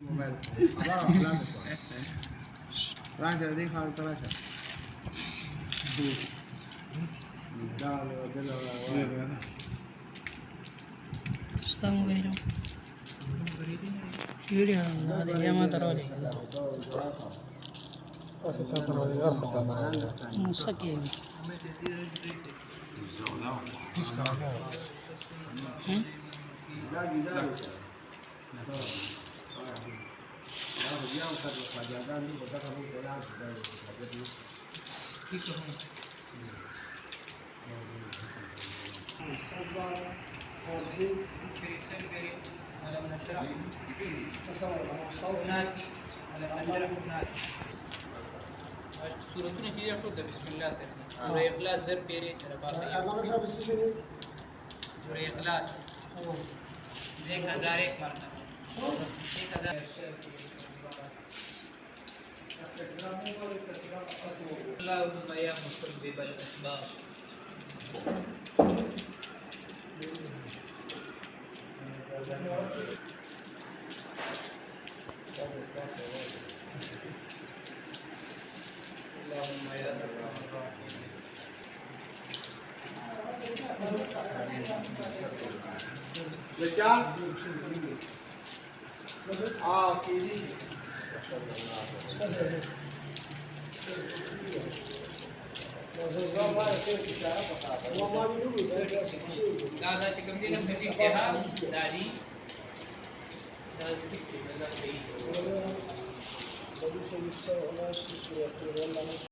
Mobail. Abang pelan tu. Lang jadi kalau terus. Dah lewat. Estamos vendo. Video ada llama taroli. ستة ترولي غير ستة ترولي مسكين. सूरतुन चीज़ें तो बिस्मिल्लाह से और इखलास जर पेरे चला बात है और इखलास 1001 मारना 1000 अल्लाहुम्मा या मुसब्बिबल अस्बाब Belajar. Kiri. दादा चिकन दी नम सभी क्या दादी दादी